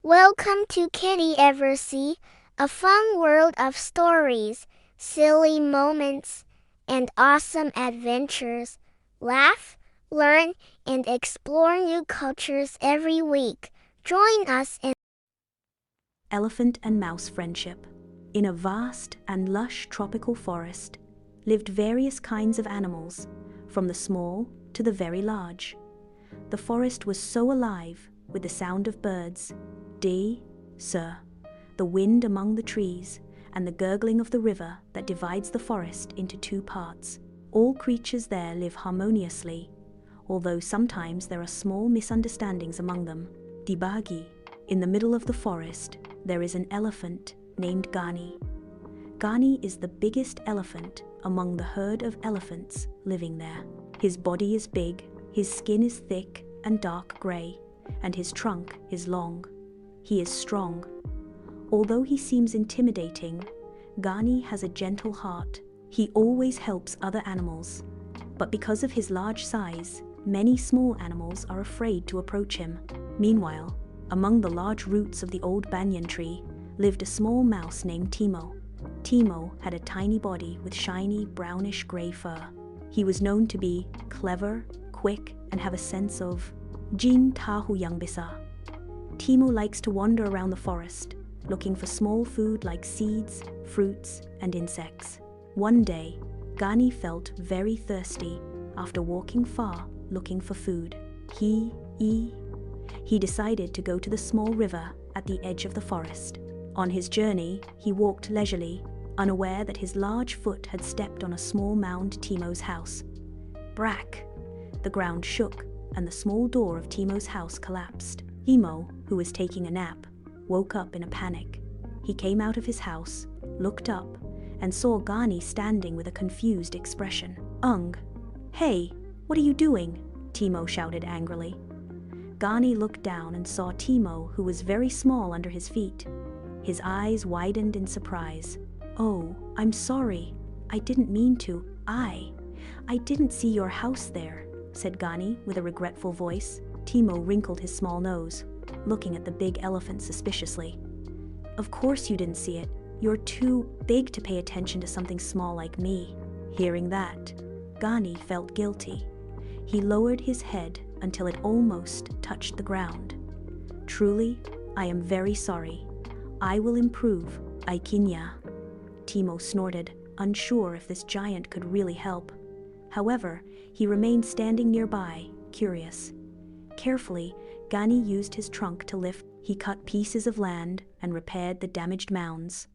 Welcome to Kitty Eversea, a fun world of stories, silly moments, and awesome adventures. Laugh, learn, and explore new cultures every week. Join us in Elephant and mouse friendship. In a vast and lush tropical forest lived various kinds of animals, from the small to the very large. The forest was so alive with the sound of birds, sir, the wind among the trees, and the gurgling of the river that divides the forest into two parts. All creatures there live harmoniously, although sometimes there are small misunderstandings among them. Dibagi. In the middle of the forest, there is an elephant named Gani. Gani is the biggest elephant among the herd of elephants living there. His body is big, his skin is thick and dark gray, and his trunk is long. He is strong. Although he seems intimidating, Gani has a gentle heart. He always helps other animals. But because of his large size, many small animals are afraid to approach him. Meanwhile, among the large roots of the old banyan tree lived a small mouse named Timo. Timo had a tiny body with shiny brownish-gray fur. He was known to be clever, quick, and have a sense of Jin Tahu Yang Bisa. Timo likes to wander around the forest, looking for small food like seeds, fruits, and insects. One day, Gani felt very thirsty after walking far looking for food. He decided to go to the small river at the edge of the forest. On his journey, he walked leisurely, unaware that his large foot had stepped on a small mound Timo's house. Brack! The ground shook, and the small door of Timo's house collapsed. Timo, who was taking a nap, woke up in a panic. He came out of his house, looked up, and saw Gani standing with a confused expression. Hey, what are you doing? Timo shouted angrily. Gani looked down and saw Timo, who was very small under his feet. His eyes widened in surprise. Oh, I'm sorry. I didn't mean to. I didn't see your house there, said Gani with a regretful voice. Timo wrinkled his small nose, looking at the big elephant suspiciously. Of course you didn't see it. You're too big to pay attention to something small like me. Hearing that, Gani felt guilty. He lowered his head until it almost touched the ground. Truly, I am very sorry. I will improve, Aikinya. Timo snorted, unsure if this giant could really help. However, he remained standing nearby, curious. Carefully, Gani used his trunk to lift. He cut pieces of land and repaired the damaged mounds.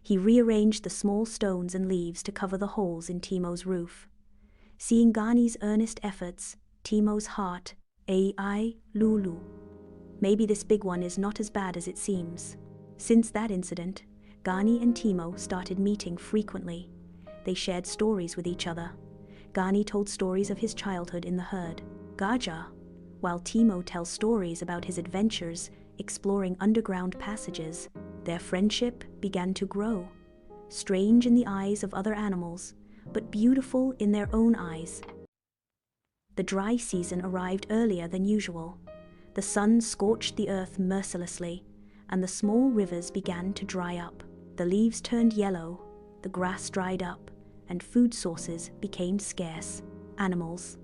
He rearranged the small stones and leaves to cover the holes in Timo's roof. Seeing Gani's earnest efforts, Timo's heart, Lulu. Maybe this big one is not as bad as it seems. Since that incident, Gani and Timo started meeting frequently. They shared stories with each other. Gani told stories of his childhood in the herd, Gaja, while Timo tells stories about his adventures exploring underground passages. Their friendship began to grow, strange in the eyes of other animals, but beautiful in their own eyes. The dry season arrived earlier than usual. The sun scorched the earth mercilessly, and the small rivers began to dry up. The leaves turned yellow, the grass dried up, and food sources became scarce. Animals,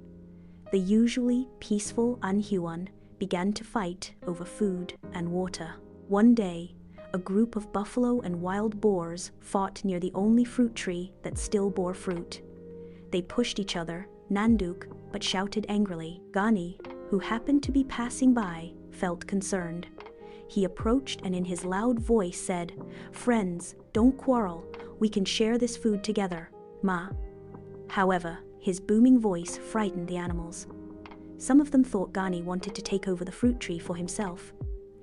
the usually peaceful Anhuan, began to fight over food and water. One day, a group of buffalo and wild boars fought near the only fruit tree that still bore fruit. They pushed each other, Nanduk, but shouted angrily. Gani, who happened to be passing by, felt concerned. He approached and in his loud voice said, "Friends, don't quarrel. We can share this food together. Ma." However, his booming voice frightened the animals. Some of them thought Gani wanted to take over the fruit tree for himself.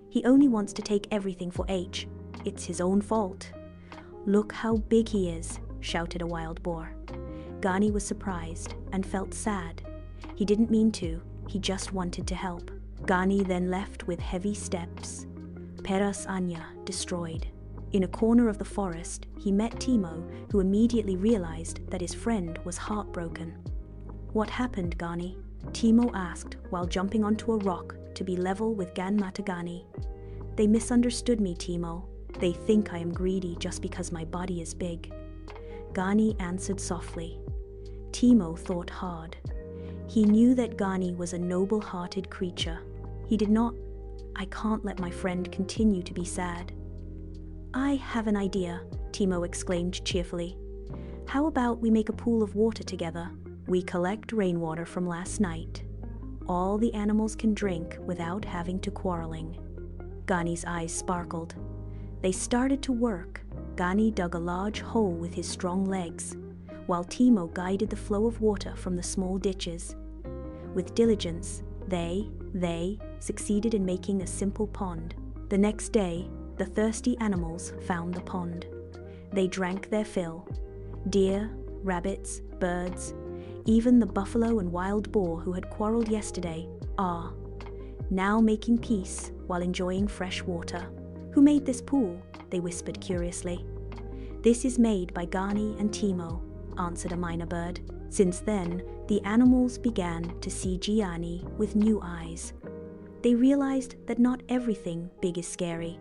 He only wants to take everything for H. It's his own fault. Look how big he is, shouted a wild boar. Gani was surprised and felt sad. He didn't mean to, he just wanted to help. Gani then left with heavy steps. Peras Anya destroyed. In a corner of the forest, he met Timo, who immediately realized that his friend was heartbroken. What happened, Gani? Timo asked while jumping onto a rock to be level with Gan Matagani. They misunderstood me, Timo. They think I am greedy just because my body is big. Gani answered softly. Timo thought hard. He knew that Gani was a noble-hearted creature. He did not. I can't let my friend continue to be sad. I have an idea, Timo exclaimed cheerfully. How about we make a pool of water together? We collect rainwater from last night. All the animals can drink without having to quarreling. Gani's eyes sparkled. They started to work. Gani dug a large hole with his strong legs, while Timo guided the flow of water from the small ditches. With diligence, they succeeded in making a simple pond. The next day, the thirsty animals found the pond. They drank their fill. Deer, rabbits, birds, even the buffalo and wild boar who had quarreled yesterday are now making peace while enjoying fresh water. Who made this pool? They whispered curiously. This is made by Gani and Timo, answered a mynah bird. Since then, the animals began to see Gianni with new eyes. They realized that not everything big is scary,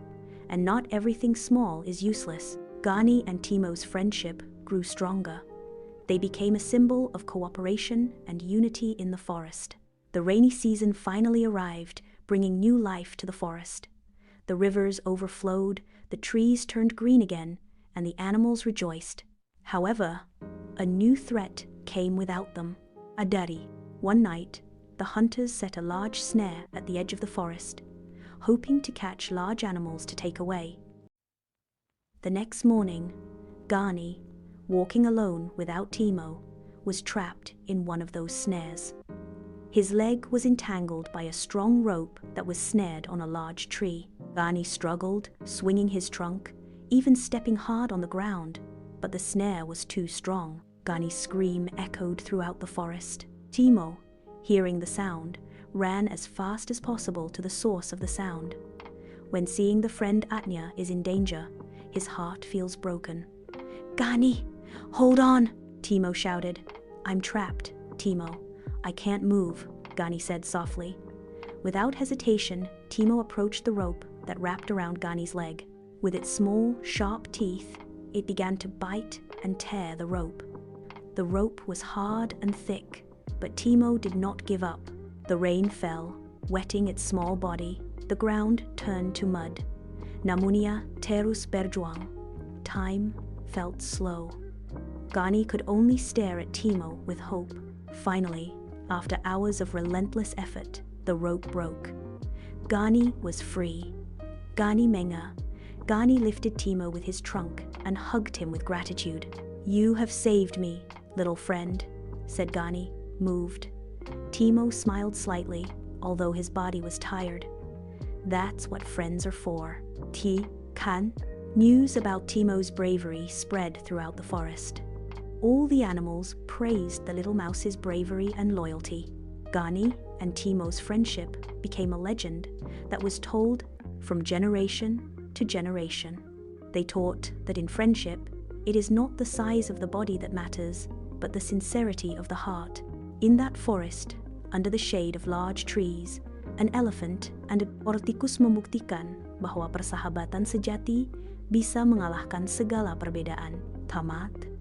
and not everything small is useless. Gani and Timo's friendship grew stronger. They became a symbol of cooperation and unity in the forest. The rainy season finally arrived, bringing new life to the forest. The rivers overflowed, the trees turned green again, and the animals rejoiced. However, a new threat came without them. Adari. One night, the hunters set a large snare at the edge of the forest, hoping to catch large animals to take away. The next morning, Gani, walking alone without Timo, was trapped in one of those snares. His leg was entangled by a strong rope that was snared on a large tree. Gani struggled, swinging his trunk, even stepping hard on the ground, but the snare was too strong. Gani's scream echoed throughout the forest. Timo, hearing the sound, ran as fast as possible to the source of the sound. When seeing the friend Atnya is in danger, his heart feels broken. Gani, hold on, Timo shouted. I'm trapped, Timo. I can't move, Gani said softly. Without hesitation, Timo approached the rope that wrapped around Gani's leg. With its small, sharp teeth, it began to bite and tear the rope. The rope was hard and thick, but Timo did not give up. The rain fell, wetting its small body. The ground turned to mud. Namunia terus berjuang. Time felt slow. Gani could only stare at Timo with hope. Finally, after hours of relentless effort, the rope broke. Gani was free. Gani Menga. Gani lifted Timo with his trunk and hugged him with gratitude. You have saved me, little friend, said Gani, moved. Timo smiled slightly, although his body was tired. That's what friends are for. Ti Kan. News about Timo's bravery spread throughout the forest. All the animals praised the little mouse's bravery and loyalty. Gani and Timo's friendship became a legend that was told from generation to generation. They taught that in friendship, it is not the size of the body that matters, but the sincerity of the heart. In that forest, under the shade of large trees, an elephant and a Orticus membuktikan bahwa persahabatan sejati bisa mengalahkan segala perbedaan. Tamat.